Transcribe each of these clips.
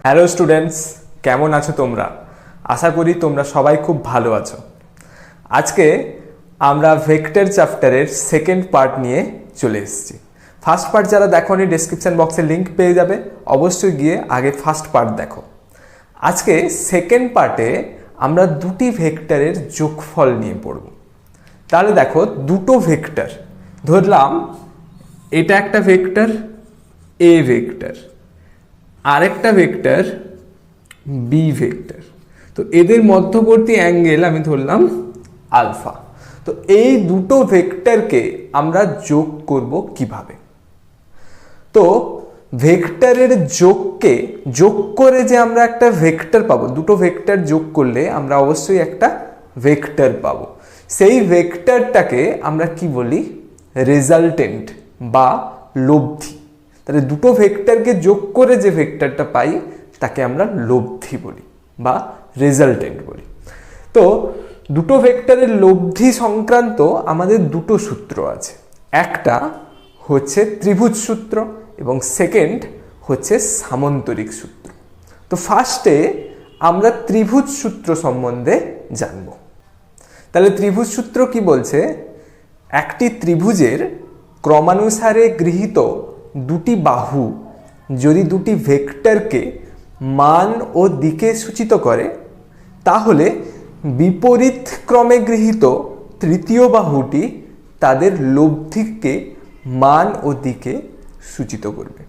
Hello students, কেমন আছো তোমরা? আশা করি তোমরা সবাই খুব ভালো আছো। আজকে আমরা ভেক্টর চ্যাপ্টারের সেকেন্ড পার্ট নিয়ে চলে এসেছি। ফার্স্ট পার্ট যারা দেখোনি, ডেসক্রিপশন বক্সে লিঙ্ক পেয়ে যাবে, অবশ্যই গিয়ে আগে ফার্স্ট পার্ট দেখো। আজকে সেকেন্ড পার্টে আমরা দুটি ভেক্টরের যোগফল নিয়ে পড়ব। তাহলে দেখো, দুটো ভেক্টর ধরলাম, এটা একটা ভেক্টর এ ভেক্টর, আরেকটা ভেক্টর বি ভেক্টর। তো এদের মধ্যবর্তী অ্যাঙ্গেল আমি ধরলাম আলফা। তো এই দুটো ভেক্টরকে আমরা যোগ করব কিভাবে? তো ভেক্টরের যোগকে যোগ করে যে আমরা একটা ভেক্টর পাবো, দুটো ভেক্টর যোগ করলে আমরা অবশ্যই একটা ভেক্টর পাবো। সেই ভেক্টরটাকে আমরা কি বলি? রেজাল্টেন্ট বা লব্ধি। তাহলে দুটো ভেক্টরকে যোগ করে যে ভেক্টরটা পাই তাকে আমরা লব্ধি বলি বা রেজাল্টেন্ট বলি। তো দুটো ভেক্টরের লব্ধি সংক্রান্ত আমাদের দুটো সূত্র আছে। একটা হচ্ছে ত্রিভুজ সূত্র এবং সেকেন্ড হচ্ছে সামন্তরিক সূত্র। তো ফার্স্টে আমরা ত্রিভুজ সূত্র সম্বন্ধে জানব। তাহলে ত্রিভুজ সূত্র কি বলছে? একটি ত্রিভুজের ক্রমানুসারে গৃহীত দুটি বাহু যদি দুটি ভেক্টরকে মান ও দিকে সূচিত করে, তাহলে বিপরীত ক্রমে গৃহীত তৃতীয় বাহুটি তাদের লব্ধিকে মান ও দিকে সূচিত করবে।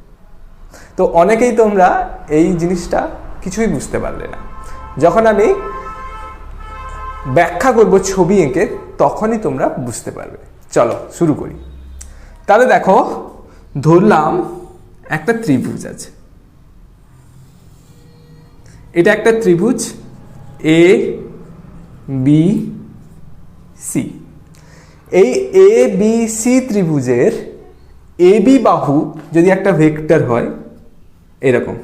তো অনেকেই তোমরা এই জিনিসটা কিছুই বুঝতে পারলে না। যখন আমি ব্যাখ্যা করব ছবি এঁকে, তখনই তোমরা বুঝতে পারবে। চলো শুরু করি। তাহলে দেখো, ধরলাম একটা ত্রিভুজ আছে। এটা একটা ত্রিভুজ এ বি সি। এই এ বি সি ত্রিভুজের এ বি বাহু যদি একটা ভেক্টর হয় এরকম,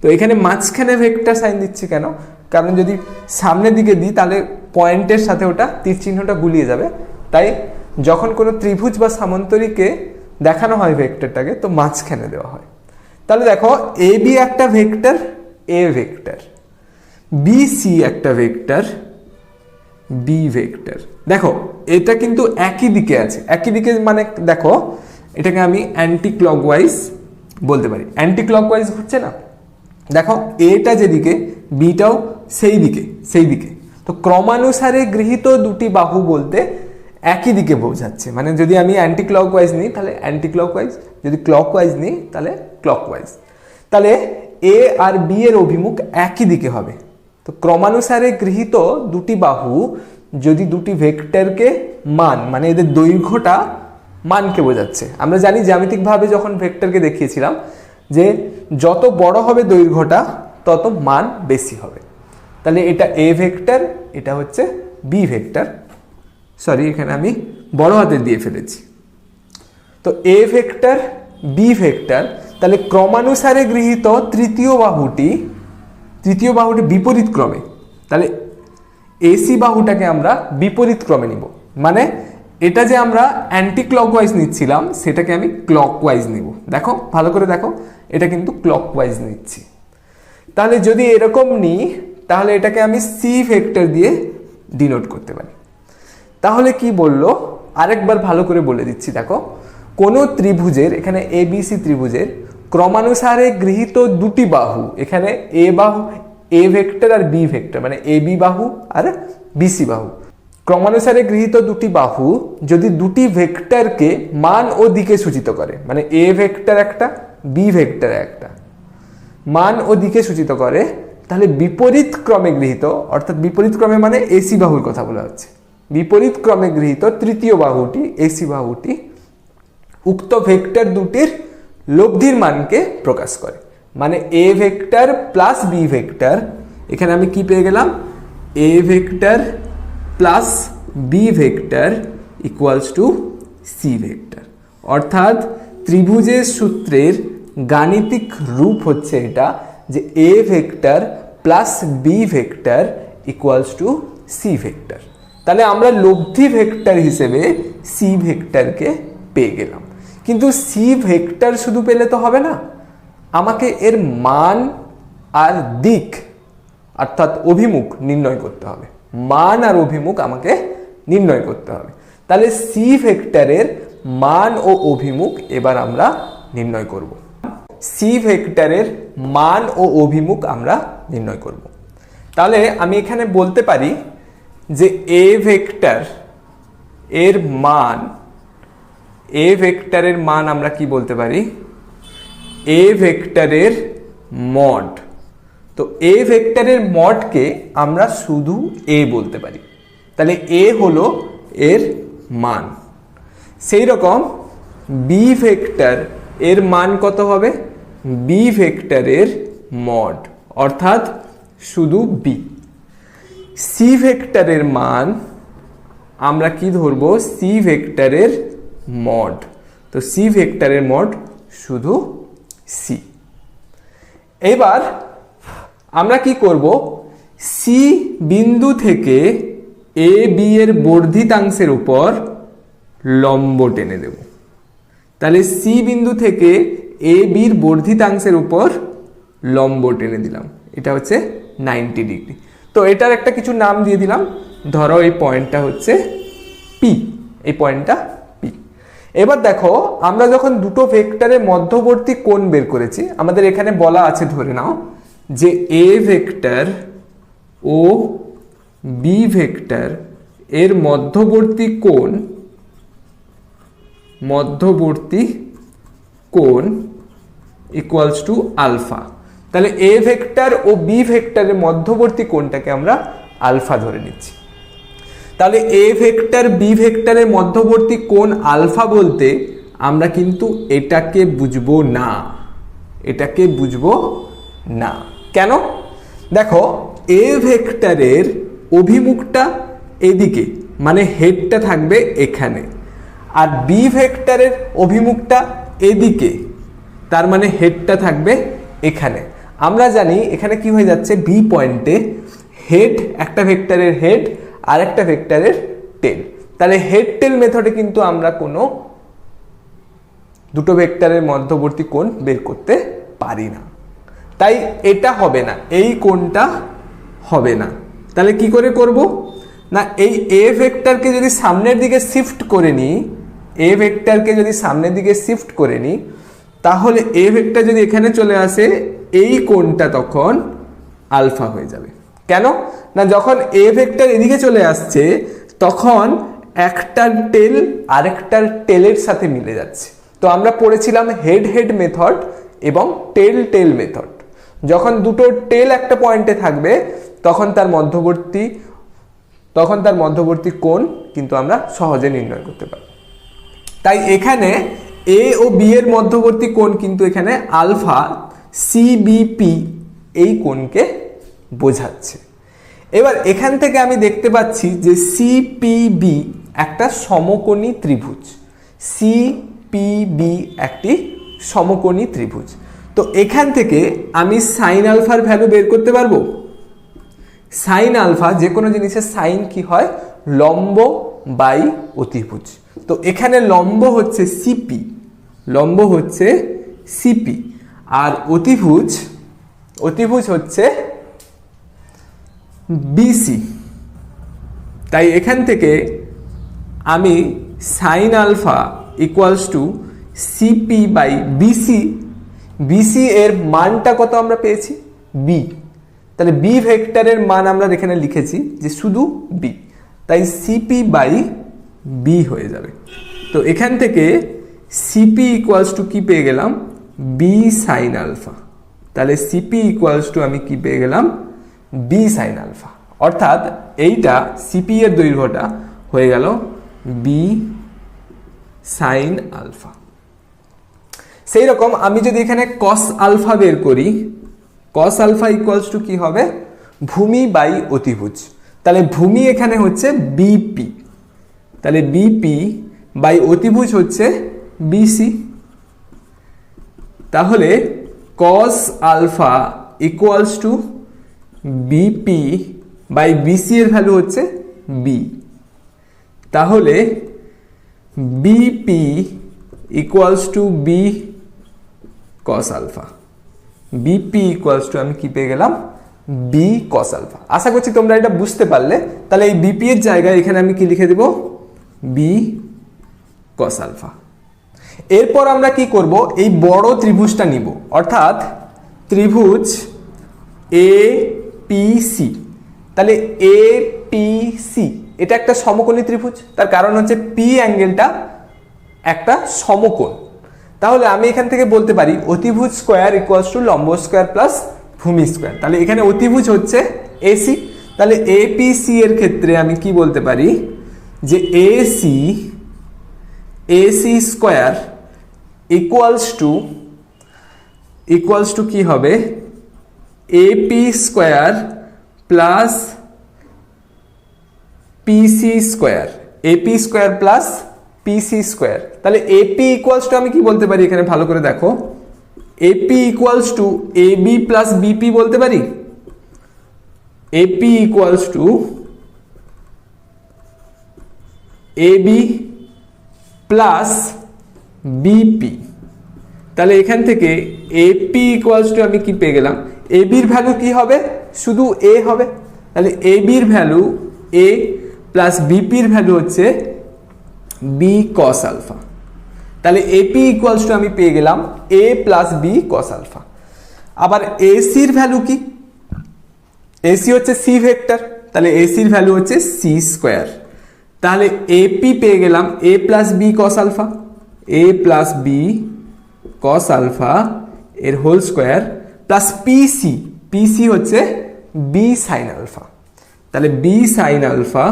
তো এখানে মাঝখানে ভেক্টর সাইন দিচ্ছি কেন? কারণ যদি সামনের দিকে দিই তাহলে পয়েন্টের সাথে ওটা তীর চিহ্নটা গুলিয়ে যাবে। তাই যখন কোনো ত্রিভুজ বা সামন্তরিকে দেখানো হয় ভেক্টরটাকে, তো মাঝখানে দেওয়া হয়। তাহলে দেখো, এ বি একটা vector A vector, B C একটা ভেক্টর বি ভেক্টর। দেখো, এটা কিন্তু একই দিকে আছে। একই দিকে মানে দেখো, এটাকে আমি অ্যান্টি ক্লকওয়াইজ বলতে পারি। অ্যান্টি ক্লকওয়াইজ হচ্ছে না, দেখো এটা যেদিকে বিটাও সেই দিকে। তো ক্রমানুসারে গৃহীত দুটি বাহু বলতে একই দিকে বোঝাচ্ছে। মানে যদি আমি অ্যান্টি ক্লকওয়াইজ নিই তাহলে অ্যান্টি ক্লকওয়াইজ, যদি ক্লকওয়াইজ নিই তাহলে ক্লকওয়াইজ। তাহলে এ আর বি এর অভিমুখ একই দিকে হবে। তো ক্রমানুসারে গৃহীত দুটি বাহু যদি দুটি ভেক্টরকে মান, মানে এদের দৈর্ঘ্যটা মানকে বোঝাচ্ছে। আমরা জানি জ্যামিতিকভাবে যখন ভেক্টরকে দেখিয়েছিলাম যে যত বড় হবে দৈর্ঘ্যটা তত মান বেশি হবে। তাহলে এটা এ ভেক্টর, এটা হচ্ছে বি ভেক্টর। সরি, এখানে আমি বড় হাতে দিয়ে ফেলেছি। তো এ ভেক্টর বি ভেক্টর, তাহলে ক্রমানুসারে গৃহীত তৃতীয় বাহুটি বিপরীত ক্রমে। তাহলে এসি বাহুটাকে আমরা বিপরীত ক্রমে নিব। মানে এটা যে আমরা অ্যান্টি ক্লকওয়াইজ নিচ্ছিলাম সেটাকে আমি ক্লকওয়াইজ নিব। দেখো, ভালো করে দেখো, এটা কিন্তু ক্লকওয়াইজ নিচ্ছি। তাহলে যদি এরকম নিই তাহলে এটাকে আমি সি ভেক্টর দিয়ে ডিনোট করতে পারি। তাহলে কি বললো আরেকবার ভালো করে বলে দিচ্ছি। দেখো, কোনো ত্রিভুজের, এখানে এ বি সি ত্রিভুজের ক্রমানুসারে গৃহীত দুটি বাহু, এখানে এ বাহু এ ভেক্টর আর বি ভেক্টর, মানে এ বি বাহু আর বিসি বাহু, ক্রমানুসারে গৃহীত দুটি বাহু যদি দুটি ভেক্টরকে মান ও দিকে সূচিত করে, মানে এ ভেক্টর একটা বি ভেক্টর একটা, মান ও দিকে সূচিত করে, তাহলে বিপরীত ক্রমে গৃহীত, অর্থাৎ বিপরীত ক্রমে মানে এসি বাহুর কথা বলা হচ্ছে, বিপরীত ক্রমে গৃহীত তৃতীয় বাহুটি এসি বাহুটি উক্ত ভেক্টর দুটির লব্ধির মানকে প্রকাশ করে। মানে A vector plus B vector, এখানে আমি কি পেয়ে গেলাম? A vector plus B vector equals to C vector. অর্থাৎ ত্রিভুজের সূত্রের গাণিতিক রূপ হচ্ছে এটা, যে A vector plus B vector equals to C vector. তাহলে আমরা লব্ধি ভেক্টর হিসেবে সি ভেক্টরকে পেয়ে গেলাম। কিন্তু সি ভেক্টর শুধু পেলে তো হবে না, আমাকে এর মান আর দিক অর্থাৎ অভিমুখ নির্ণয় করতে হবে, মান আর অভিমুখ আমাকে নির্ণয় করতে হবে। তাহলে সি ভেক্টরের মান ও অভিমুখ এবার আমরা নির্ণয় করব। সি ভেক্টরের মান ও অভিমুখ আমরা নির্ণয় করব। তাহলে আমি এখানে বলতে পারি যে এ ভেক্টর এর মান, এ ভেক্টরের মান আমরা কি বলতে পারি, এ ভেক্টরের মড। তো এ ভেক্টরের মডকে আমরা শুধু এ বলতে পারি, তাহলে এ হলো এর মান। সেই রকম বি ভেক্টর এর মান কত হবে, বি ভেক্টরের মড অর্থাৎ শুধু বি। সি ভেক্টরের মান আমরা কি ধরবো, সি ভেক্টরের মড। তো সি ভেক্টরের মড শুধু সি। এবার আমরা কি করব, সি বিন্দু থেকে এ বি এর বর্ধিতাংশের উপর লম্ব টেনে দেব। তাহলে সি বিন্দু থেকে এ বির বর্ধিতাংশের উপর লম্ব টেনে দিলাম, এটা হচ্ছে 90 ডিগ্রি। তো এটার একটা কিছু নাম দিয়ে দিলাম, ধরো এই পয়েন্টটা হচ্ছে পি, এই পয়েন্টটা পি। এবার দেখো আমরা যখন দুটো ভেক্টরের মধ্যবর্তী কোণ বের করেছি, আমাদের এখানে বলা আছে, ধরে নাও যে এ ভেক্টর ও বি ভেক্টর এর মধ্যবর্তী কোণ ইকুয়ালস টু আলফা। তাহলে এ ভেক্টর ও বি ভেক্টরের মধ্যবর্তী কোণটাকে আমরা আলফা ধরে নিচ্ছি। তাহলে এ ভেক্টর বি ভেক্টরের মধ্যবর্তী কোণ আলফা বলতে আমরা কিন্তু এটাকে বুঝবো না, এটাকে বুঝবো না। কেন? দেখো এ ভেক্টরের অভিমুখটা এদিকে, মানে হেডটা থাকবে এখানে, আর বি ভেক্টরের অভিমুখটা এদিকে, তার মানে হেডটা থাকবে এখানে। আমরা জানি এখানে কি হয়ে যাচ্ছে, বি পয়েন্টে হেড, একটা ভেক্টরের হেড আর একটা ভেক্টরের টেল। তাহলে হেড টেল মেথডে কিন্তু আমরা কোনো দুটো ভেক্টরের মধ্যবর্তী কোণ বের করতে পারি না, তাই এটা হবে না, এই কোণটা হবে না। তাহলে কি করে করব না, এই এ ভেক্টরকে যদি সামনের দিকে শিফট করে নিই, এ ভেক্টরকে যদি সামনের দিকে শিফট করে নিই, তাহলে এ ভেক্টর যদি এখানে চলে আসে, এই কোণটা তখন আলফা হয়ে যাবে। কেন না, যখন এ ভেক্টর এদিকে চলে আসছে তখন একটার টেল আরেকটার টেলের সাথে মিলে যাচ্ছে। তো আমরা পড়েছিলাম হেড হেড মেথড এবং টেল টেল মেথড। যখন দুটো টেল একটা পয়েন্টে থাকবে তখন তার মধ্যবর্তী কোণ কিন্তু আমরা সহজে নির্ণয় করতে পারি। তাই এখানে এ ও বি এর মধ্যবর্তী কোণ কিন্তু এখানে আলফা সিবিপি এই কোণকে বোঝাচ্ছে। এবার এখান থেকে আমি দেখতে পাচ্ছি যে সিপিবি একটা সমকোণী ত্রিভুজ, সিপিবি একটি সমকোণী ত্রিভুজ। তো এখান থেকে আমি সাইন আলফার ভ্যালু বের করতে পারবো। সাইন আলফা, যে কোনো জিনিসের সাইন কি হয়, লম্ব বাই অতিভুজ। তো এখানে লম্ব হচ্ছে সিপি, লম্ব হচ্ছে সিপি, আর অতিভুজ হচ্ছে বিসি। তাই এখান থেকে আমি sine alpha equals to CP by BC, BC এর মানটা কত আমরা পেয়েছি, বি। তাহলে বি ভেক্টরের মান আমরা এখানে লিখেছি যে শুধু বি, তাই সিপি বাই বি হয়ে যাবে। তো এখান থেকে সিপি ইকুয়ালস টু কি পেয়ে গেলাম, বি সাইন আলফা। তাহলে সিপি ইকুয়ালস টু আমি কি পেয়ে গেলাম, বি সাইন আলফা। অর্থাৎ এইটা সিপি এর দৈর্ঘ্যটা হয়ে গেল বি সাইন আলফা। সেই রকম আমি যদি এখানে কস আলফা বের করি, কস আলফা ইকুয়ালস টু কি হবে, ভূমি বাই অতিভুজ। তাহলে ভূমি এখানে হচ্ছে বিপি, তাহলে বিপি বাই অতিভুজ হচ্ছে বিসি। তাহলে cos alpha equals to BP by BC এর ভ্যালু হচ্ছে বি। তাহলে BP equals to B cos alpha. BP equals to আমি কি পেয়ে গেলাম, বি কস আলফা। আশা করছি তোমরা এটা বুঝতে পারলে। তাহলে এই বিপি এর জায়গায় এখানে আমি কি লিখে দেব, বি কস আলফা। এরপর আমরা কি করব, এই বড় ত্রিভুজটা নিব, অর্থাৎ ত্রিভুজ এ পি সি। তাহলে এ পি সি এটা একটা সমকোণী ত্রিভুজ, তার কারণ হচ্ছে পি অ্যাঙ্গেলটা একটা সমকোণ। তাহলে আমি এখান থেকে বলতে পারি অতিভুজ স্কোয়ার ইকুয়ালস টু লম্ব স্কোয়ার প্লাস ভূমি স্কোয়ার। তাহলে এখানে অতিভুজ হচ্ছে এসি। তাহলে এপিসি এর ক্ষেত্রে আমি কি বলতে পারি যে এসি স্কোয়ার ইকুয়ালস টু কি হবে, AP square plus PC square, AP square plus PC square. তাহলে এপি ইকুয়ালস টু আমি কি বলতে পারি, এখানে ভালো করে দেখো, AP equals to AB plus BP বলতে পারি। AP equals to AB plus BP. তাহলে এখান থেকে এপি ইকুয়ালস টু আমি কি পেয়ে গেলাম, এবির ভ্যালু কি হবে, শুধু এ হবে। তাহলে এবির ভ্যালু এ প্লাস বিপির ভ্যালু হচ্ছে বি কস আলফা। তাহলে এপি ইকুয়ালস টু আমি পেয়ে গেলাম A plus B cos alpha. আবার এসির ভ্যালু কি, এসি হচ্ছে সি ভেক্টর, তাহলে এসির ভ্যালু হচ্ছে সি স্কোয়ার। তাহলে এপি পেয়ে গেলাম A plus B cos alpha, A plus B cos alpha এর whole square plus PC, PC হচ্ছে বি সাইন আলফা। তাহলে বি সাইন আলফা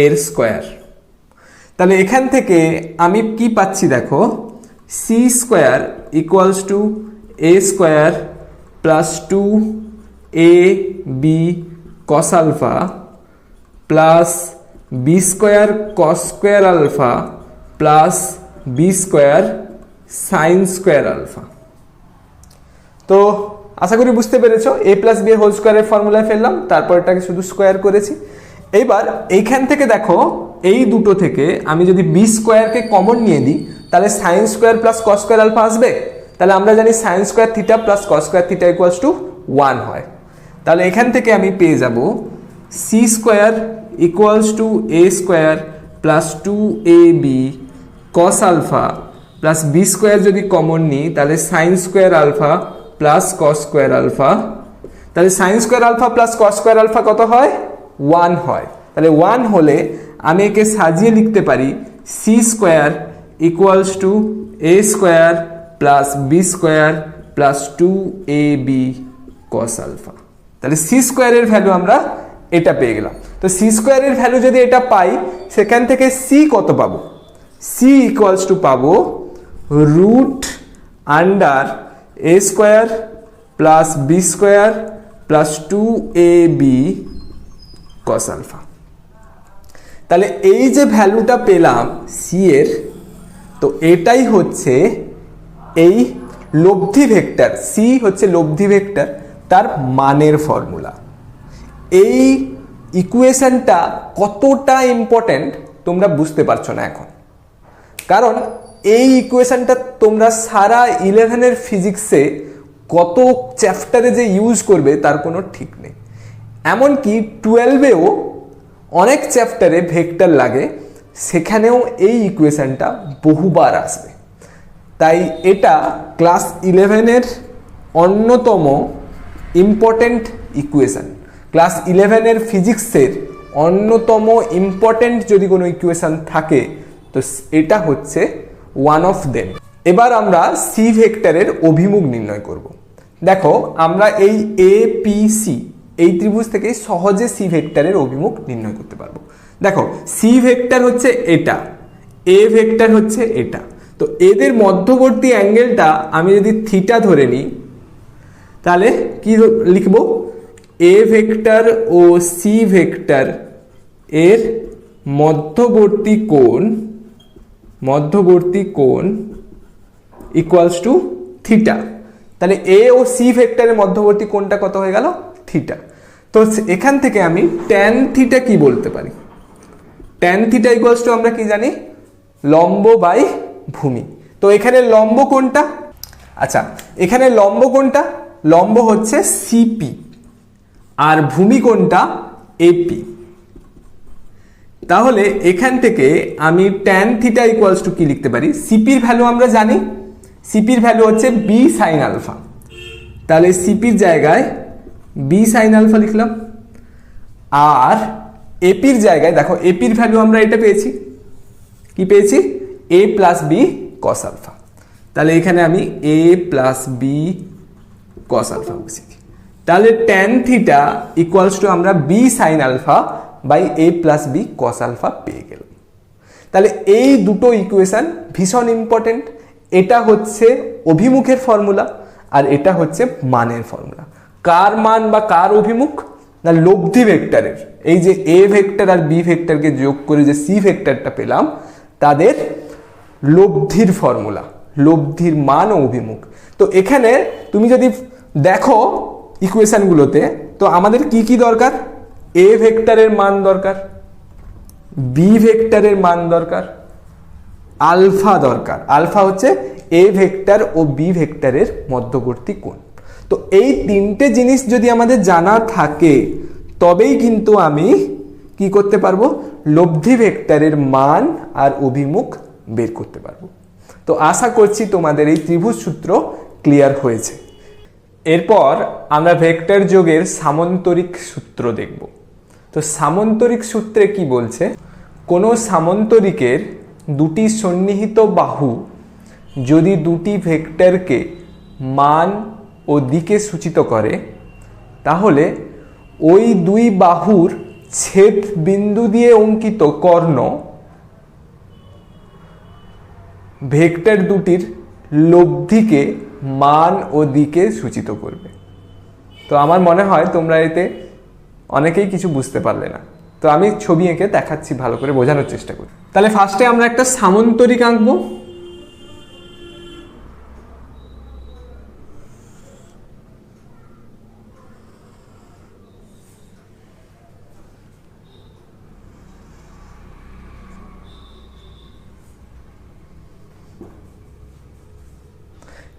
এর স্কোয়ার। তাহলে এখান থেকে আমি কি পাচ্ছি দেখো, C square equals to A square plus 2ab cos alpha plus B square cos square alpha plus B square sine square alpha. তো আশা করি বুঝতে পেরেছো, এ প্লাস বি হোল স্কোয়ারের ফর্মুলায় ফেললাম, তারপর এটাকে শুধু স্কোয়ার করেছি। এইবার এইখান থেকে দেখো, এই দুটো থেকে আমি যদি বি স্কোয়ারকে কমন নিয়ে দিই, তাহলে sine square plus cos square alpha আসবে। তাহলে আমরা জানি sine square theta plus cos square theta equals to 1 হয়। তাহলে এখান থেকে আমি পেয়ে যাব C square equals to A square plus 2ab cos alpha plus B square যদি কমন নিই তাহলে sine square alpha plus cos square alpha. তাহলে sine square alpha plus cos square alpha কত হয়, 1 হয়। তাহলে 1 হলে আমি একে সাজিয়ে লিখতে পারি c square equals to A square plus B square plus 2ab cos alpha. তাহলে সি স্কোয়ারের ভ্যালু আমরা এটা পেয়ে গেলাম। তো সি স্কোয়ারের ভ্যালু যদি এটা পাই, সেখান থেকে সি কত পাবো, সি ইকুয়ালস টু পাবো রুট আন্ডার এ square plus B square plus 2ab cos alpha. তাহলে এই যে ভ্যালুটা পেলাম সি এর, তো এটাই হচ্ছে এই লব্ধি ভেক্টর, সি হচ্ছে লব্ধি ভেক্টর, তার মানের ফর্মুলা। এই ইকুয়েশনটা কতটা ইম্পর্টেন্ট তোমরা বুঝতে পারছো না এখন, কারণ এই ইকুয়েশনটা তোমরা সারা 11-এর ফিজিক্সে কত চ্যাপ্টারে যে ইউজ করবে তার কোনো ঠিক নেই। এমনকি 12-এও অনেক চ্যাপ্টারে ভেক্টর লাগে, সেখানেও এই ইকুয়েশনটা বহুবার আসবে। তাই এটা ক্লাস 11-এর অন্যতম ইম্পর্টেন্ট ইকুয়েশন, ক্লাস 11-এর ফিজিক্সের অন্যতম ইম্পর্টেন্ট যদি কোনো ইকুয়েশন থাকে তো এটা হচ্ছে ওয়ান অফ দেম। এবার আমরা সি ভেক্টরের অভিমুখ নির্ণয় করব। দেখো, আমরা এই এপিসি এই ত্রিভুজ থেকে সহজে সি ভেক্টরের অভিমুখ নির্ণয় করতে পারবো। দেখো, সি ভেক্টর হচ্ছে এটা, এ ভেক্টর হচ্ছে এটা, তো এদের মধ্যবর্তী অ্যাঙ্গেলটা আমি যদি থিটা ধরে নিই তাহলে কি লিখব, এ ভেক্টর ও সি ভেক্টর এর মধ্যবর্তী কোণ ইকুয়ালস টু থিটা। তাহলে এ ও সি ভেক্টরের মধ্যবর্তী কোণটা কত হয়ে গেল, থিটা। তো এখান থেকে আমি ট্যান থিটা কি বলতে পারি, ট্যান থিটা ইকুয়ালস টু আমরা কি জানি, লম্ব বাই ভূমি। তো এখানে লম্ব কোনটা, আচ্ছা, এখানে লম্ব কোনটা? লম্ব হচ্ছে সিপি, আর ভূমি কোনটা? এপি। তাহলে এখান থেকে আমি ট্যান থিটা ইকুয়ালস টু কি লিখতে পারি? সিপির ভ্যালু আমরা জানি, সিপির ভ্যালু হচ্ছে বি সাইন আলফা। তাহলে সিপির জায়গায় বি সাইন আলফা লিখলাম, আর এপির জায়গায় দেখো এপির ভ্যালু আমরা এটা পেয়েছি, কি পেয়েছি? A plus B cos alpha. তাহলে এখানে আমি a plus B cos alpha বসেছি। তাহলে ট্যান থিটা ইকুয়ালস টু আমরা b sine alpha by a plus B cos alpha পেয়ে গেলাম। তাহলে এই দুটো ইকুয়েশন ভীষণ ইম্পর্টেন্ট। এটা হচ্ছে অভিমুখের ফর্মুলা, আর এটা হচ্ছে মানের ফর্মুলা। কার মান বা কার অভিমুখ? না, লব্ধি ভেক্টরের। এই যে এ ভেক্টর আর বি ভেক্টরকে যোগ করে যে সি ভেক্টরটা পেলাম, তাদের লব্ধির ফর্মুলা, লব্ধির মান ও অভিমুখ। তো এখানে তুমি যদি দেখো ইকুয়েশনগুলোতে, তো আমাদের কি কি দরকার? এ ভেক্টরের মান দরকার, বি ভেক্টরের মান দরকার, আলফা দরকার। আলফা হচ্ছে এ ভেক্টর ও বি ভেক্টরের মধ্যবর্তী কোণ। তো এই তিনটে জিনিস যদি আমাদের জানা থাকে, তবেই কিন্তু আমি কি করতে পারবো? লব্ধি ভেক্টরের মান আর অভিমুখ বের করতে পারবো। তো আশা করছি তোমাদের এই ত্রিভুজ সূত্র ক্লিয়ার হয়েছে। এরপর আমরা ভেক্টর যোগের সামন্তরিক সূত্র দেখব। তো সামন্তরিক সূত্রে কি বলছে? কোনো সামন্তরিকের দুটি সন্নিহিত বাহু যদি দুটি ভেক্টরকে মান ও দিকে সূচিত করে, তাহলে ওই দুই বাহুর ছেদ বিন্দু দিয়ে অঙ্কিত কর্ণ ভেক্টর দুটির লব্ধিকে মান ও দিকে সূচিত করবে। তো আমার মনে হয় তোমরা এতে অনেকেই কিছু বুঝতে পারলে না। তো আমি ছবি এঁকে দেখাচ্ছি, ভালো করে বোঝানোর চেষ্টা করি। তাহলে ফার্স্টে আমরা একটা সামন্তরিক আঁকবো।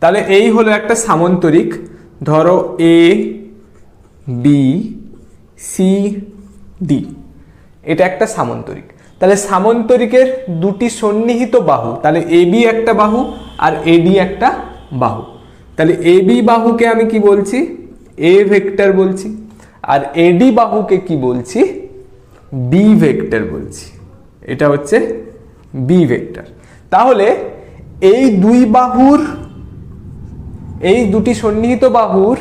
তাহলে এই হলো একটা সামন্তরিক। ধরো এ বি সি ডি, এটা একটা সামন্তরিক। তাহলে সামন্তরিকের দুটি সন্নিহিত বাহু, তাহলে এ বি একটা বাহু আর এডি একটা বাহু। তাহলে এ বি বাহুকে আমি কি বলছি? এ ভেক্টর বলছি। আর এডি বাহুকে কি বলছি? বি ভেক্টর বলছি। এটা হচ্ছে বি ভেক্টর। তাহলে এই দুই বাহুর, এই দুটি সন্নিহিত বাহুর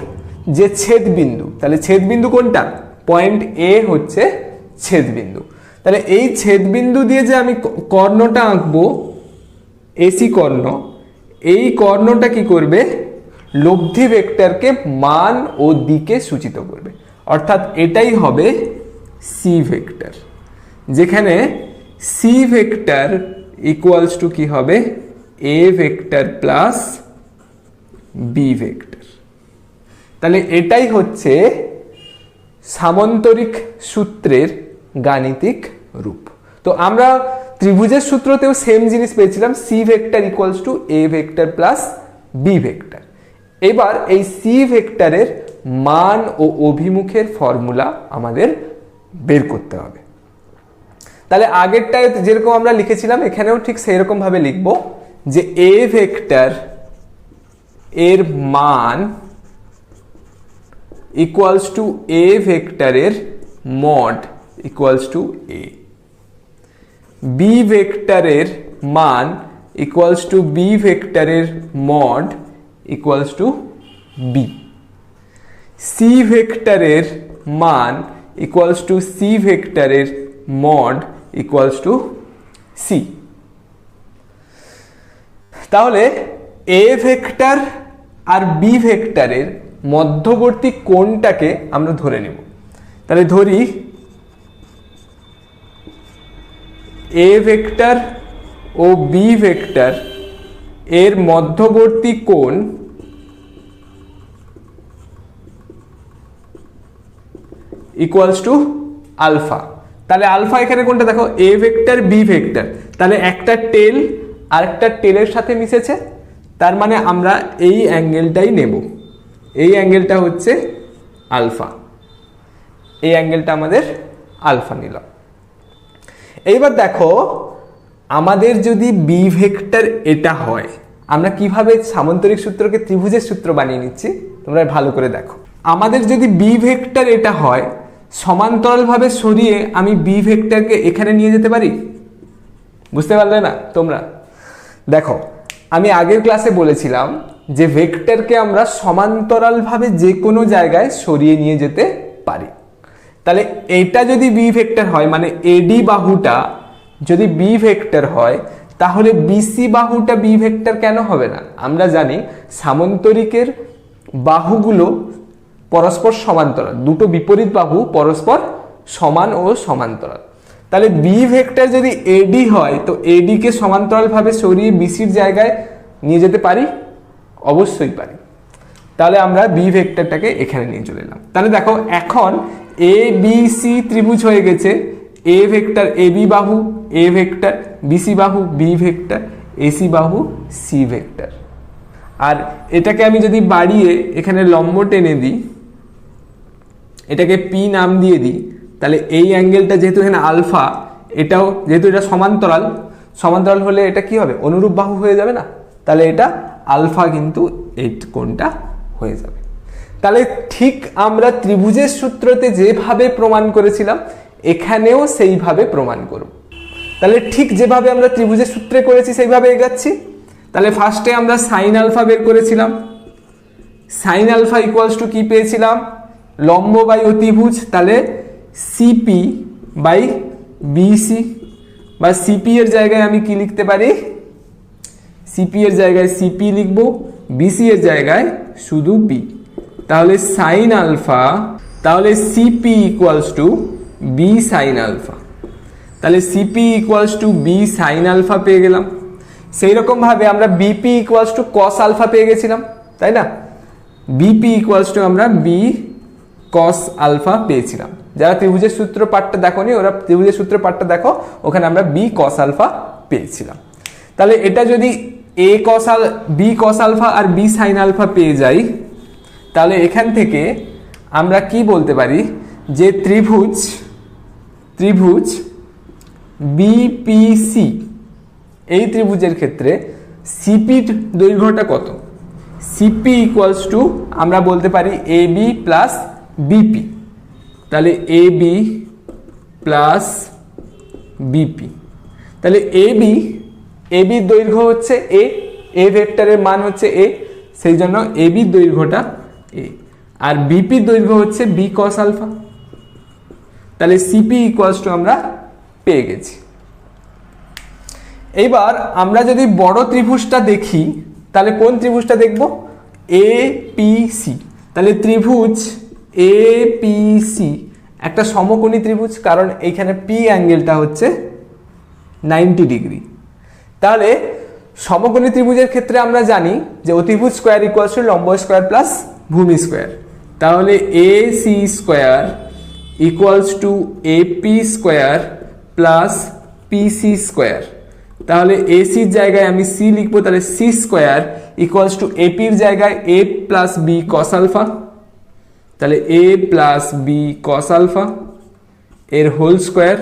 যে ছেদ বিন্দু, তাহলে ছেদ বিন্দু কোনটা? পয়েন্ট এ হচ্ছে ছেদ বিন্দু। তাহলে এই ছেদ বিন্দু দিয়ে যে আমি কর্ণটা আঁকবো, এসি কর্ণ, এই কর্ণটা কি করবে? লব্ধি ভেক্টরকে মান ও দিকে সূচিত করবে। অর্থাৎ এটাই হবে সি ভেক্টর, যেখানে সি ভেক্টর ইকুয়ালস টু কি হবে? A vector plus B vector. তাহলে এটাই হচ্ছে সামন্তরিক সূত্রের গাণিতিক রূপ। তো আমরা ত্রিভুজের সূত্রতেও সেম জিনিস পেয়েছিলাম, c vector equals to a vector plus B vector. এবার এই সি ভেক্টরের মান ও অভিমুখের ফর্মুলা আমাদের বের করতে হবে। তাহলে আগেরটায় যেরকম আমরা লিখেছিলাম, এখানেও ঠিক সেই রকম ভাবে লিখবো যে এ ভেক্টর এর মান ইকুয়ালস টু এ ভেক্টরের mod equals to a, b ভেক্টরের মান ইকুয়ালস টু বি ভেক্টরের mod equals to b, c ভেক্টরের মান ইকুয়ালস টু সি ভেক্টরের মড ইকুয়ালস টু সি। তাহলে এ ভেক্টর আর বি ভেক্টরের মধ্যবর্তী কোণটাকে আমরা ধরে নেব। তাহলে ধরি এ ভেক্টর ও বি ভেক্টর এর মধ্যবর্তী কোণ ইকুয়ালস টু আলফা। তাহলে আলফা এখানে কোনটা দেখো? A vector B vector. তাহলে একটা টেল আরেকটা টেলের সাথে মিশেছে, তার মানে আমরা এই অ্যাঙ্গেলটাই নেব, এই অ্যাঙ্গেলটা হচ্ছে আলফা, এই অ্যাঙ্গেলটা আমাদের আলফা নিলাম। এইবার দেখো আমাদের যদি বি ভেক্টর এটা হয়, আমরা কিভাবে সামান্তরিক সূত্রকে ত্রিভুজের সূত্র বানিয়ে নিচ্ছি তোমরা ভালো করে দেখো। আমাদের যদি বি ভেক্টর এটা হয়, সমান্তরালভাবে সরিয়ে আমি বি ভেক্টরকে এখানে নিয়ে যেতে পারি। বুঝতে পারলে না তোমরা? দেখো আমি আগের ক্লাসে বলেছিলাম যে ভেক্টরকে আমরা সমান্তরালভাবে যে কোনো জায়গায় সরিয়ে নিয়ে যেতে পারি। তাহলে এটা যদি বি ভেক্টর হয়, মানে এডি বাহুটা যদি বি ভেক্টর হয়, তাহলে বিসি বাহুটা বি ভেক্টর কেন হবে না? আমরা জানি সামান্তরিকের বাহুগুলো পরস্পর সমান্তরাল, দুটো বিপরীত বাহু পরস্পর সমান ও সমান্তরাল। তাহলে বি ভেক্টর যদি এডি হয়, তো এডি কে সমান্তরালভাবে সরিয়ে বিসির জায়গায় নিয়ে যেতে পারি? অবশ্যই পারি। তাহলে আমরা বি ভেক্টরটাকে এখানে নিয়ে চলে এলাম। তাহলে দেখো এখন এ বি সি ত্রিভুজ হয়ে গেছে। এ ভেক্টর এ বি বাহু এ ভেক্টর, বিসি বাহু বি ভেক্টর, এসি বাহু সি ভেক্টর। আর এটাকে আমি যদি বাড়িয়ে এখানে লম্ব টেনে দিই, এটাকে পি নাম দিয়ে দিই, তাহলে এই অ্যাঙ্গেলটা যেহেতু এখানে আলফা, এটাও যেহেতু এটা সমান্তরাল, সমান্তরাল হলে এটা কি হবে? অনুরূপ বাহু হয়ে যাবে না? তাহলে এটা আলফা কিন্তু এই কোণটা হয়ে যাবে। তাহলে ঠিক আমরা ত্রিভুজের সূত্রতে যেভাবে প্রমাণ করেছিলাম এখানেও সেইভাবে প্রমাণ করব। তাহলে ঠিক যেভাবে আমরা ত্রিভুজের সূত্রে করেছি সেইভাবে এগাচ্ছি। তাহলে ফার্স্টে আমরা সাইন আলফা বের করেছিলাম। সাইন আলফা ইকুয়ালস টু কি পেয়েছিলাম? লম্ব বাই অতিভুজ, তাহলে সিপি বাই বিসি, বা সিপি এর জায়গায় আমি কি লিখতে পারি? সিপি এর জায়গায় সিপি লিখবো, বিসি এর জায়গায় শুধু বি। তাহলে সাইন আলফা, তাহলে CP equals to B sine alpha. তাহলে CP equals to B sine alpha পেয়ে গেলাম। সেই রকম ভাবে আমরা BP equals to cos alpha পেয়ে গেছিলাম, তাই না? বিপি ইকুয়ালস টু আমরা বি কস আলফা পেয়েছিলাম। যারা ত্রিভুজের সূত্র পাঠটা দেখোনি ওরা ত্রিভুজের সূত্র পাঠটা দেখো, ওখানে আমরা বি কস আলফা পেয়েছিলাম। তাহলে এটা যদি এ কস বি কস আলফা আর বি সাইন আলফা পেয়ে যাই, তাহলে এখান থেকে আমরা কি বলতে পারি যে ত্রিভুজ বিপিসি, এই ত্রিভুজের ক্ষেত্রে সিপির দৈর্ঘ্যটা কত? সিপি ইকুয়ালস টু আমরা বলতে পারি এ বি প্লাস বিপি। তাহলে এ বি প্লাস বিপি। তাহলে এ বির দৈর্ঘ্য হচ্ছে এ ভেক্টরের মান হচ্ছে এ, সেই জন্য এ বির দৈর্ঘ্যটা এ, আর বিপির দৈর্ঘ্য হচ্ছে বি কস আলফা। তাহলে সিপি ইকুয়ালস টু আমরা পেয়ে গেছি। এইবার আমরা যদি বড় ত্রিভুজটা দেখি, তাহলে কোন ত্রিভুজটা দেখব? A P C. তাহলে ত্রিভুজ এ পি সি একটা সমকোণী ত্রিভুজ, কারণ এইখানে পি অ্যাঙ্গেলটা হচ্ছে 90 ডিগ্রি। তাহলে সমকোণী ত্রিভুজের ক্ষেত্রে আমরা জানি যে অতিভুজ স্কোয়ার ইকুয়ালস টু লম্ব স্কোয়ার প্লাস ভূমি স্কোয়ার। তাহলে A C square equals to AP square plus PC square. তাহলে এসির জায়গায় আমি সি লিখবো, তাহলে সি স্কোয়ার ইকুয়ালস টু এপির জায়গায় a plus B cos alpha. তাহলে a plus B cos alpha এর হোল স্কোয়ার,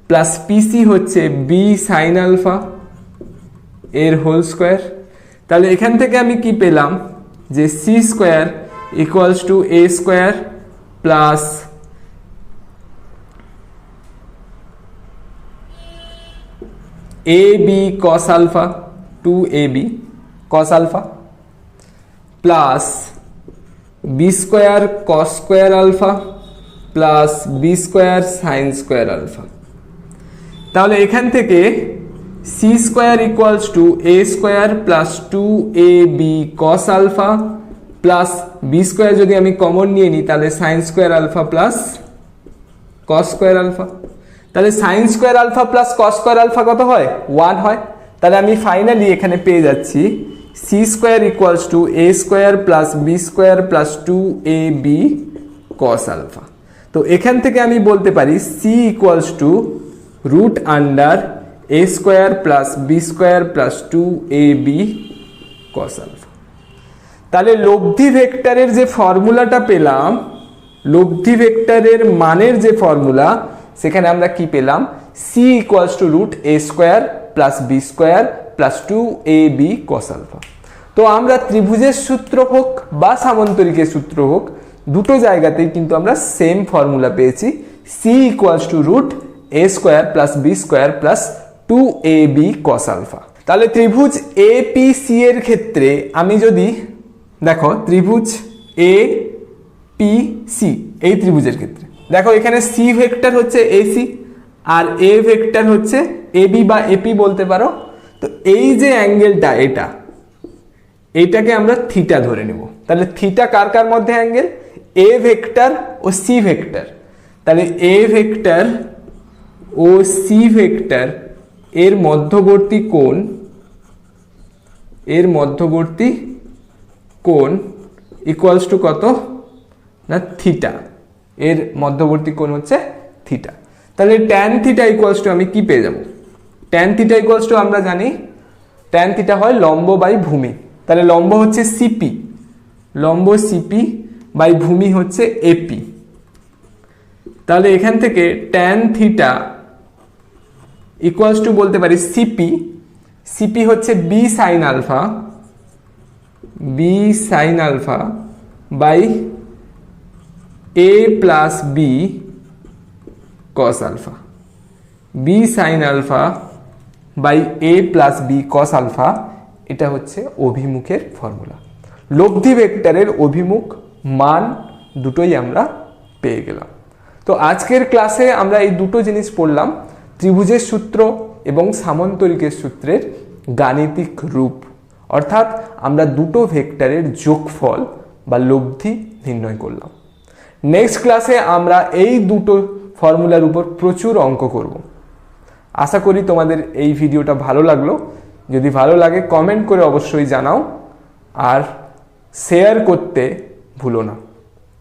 প্লাস পিসি হচ্ছে বি সাইন আলফা এর হোল স্কোয়ার। তাহলে এখান থেকে আমি কি পেলাম যে c square equals to A square plus A B cos alpha, 2ab cos alpha plus B square cos square alpha plus B square sine square alpha. তাহলে এখান থেকে C square equals to A square plus 2ab cos alpha plus B square যদি আমি common নিয়ে নিই তাহলে sine square alpha plus cos square alpha. তাহলে sine square alpha plus cos square alpha কত হয়? 1 হয়। তাহলে আমি ফাইনালি এখানে পেয়ে যাচ্ছি c square equals to A square plus B square plus 2ab cos alpha. তো এখান থেকে আমি বলতে পারি c equals to root under A square plus B square plus 2ab cos alpha. তাহলে লব্ধি ভেক্টরের যে ফর্মুলাটা পেলাম, লব্ধি ভেক্টরের মানের যে ফর্মুলা, সেখানে আমরা কি পেলাম? C equals to root a square plus B square plus 2ab cos alpha. তো আমরা ত্রিভুজের সূত্র হোক বা সামান্তরিকের সূত্র হোক, দুটো জায়গাতেই কিন্তু আমরা সেম ফর্মুলা পেয়েছি, c equals to root a square plus B square plus 2ab cos alpha. তাহলে ত্রিভুজ এপিসি এর ক্ষেত্রে আমি যদি দেখো, ত্রিভুজ এ পি সি, এই ত্রিভুজের ক্ষেত্রে দেখো এখানে সি ভেক্টর হচ্ছে এসি আর এ ভেক্টর হচ্ছে এবি বা এপি বলতে পারো। তো এই যে অ্যাঙ্গেলটা, এইটাকে আমরা থিটা ধরে নেব। তাহলে থিটা কার কার মধ্যে অ্যাঙ্গেল? এ ভেক্টর ও সি ভেক্টর। তাহলে এ ভেক্টর ও সি ভেক্টর এর মধ্যবর্তী কোণ ইকুয়ালস টু কত না থিটা। এর মধ্যবর্তী কোণ হচ্ছে থিটা। তাহলে ট্যান থিটা ইকুয়ালস টু আমি কি পেয়ে যাব? ট্যান থিটা ইকুয়ালস টু আমরা জানি ট্যান থিটা হয় লম্ব বাই ভূমি। তাহলে লম্ব হচ্ছে সিপি, লম্ব সিপি বাই ভূমি হচ্ছে এপি। তাহলে এখান থেকে ট্যান থিটা ইকুয়ালস টু বলতে পারি সিপি, সিপি হচ্ছে B sine alpha by a plus B cos alpha. B sine alpha by a plus B cos alpha, এটা হচ্ছে অভিমুখের ফর্মুলা। লব্ধি ভেক্টরের অভিমুখ মান দুটোই আমরা পেয়ে গেলাম। তো আজকের ক্লাসে আমরা এই দুটো জিনিস পড়লাম, ত্রিভুজের সূত্র এবং সামান্তরিকের সূত্রের গাণিতিক রূপ, অর্থাৎ আমরা দুটো ভেক্টরের যোগফল বা লব্ধি নির্ণয় করলাম। নেক্সট ক্লাসে আমরা এই দুটো ফর্মুলার উপর প্রচুর অঙ্ক করব। আশা করি তোমাদের এই ভিডিওটা ভালো লাগলো। যদি ভালো লাগে কমেন্ট করে অবশ্যই জানাও, আর শেয়ার করতে ভুলো না।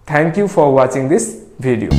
Thank you for watching this video.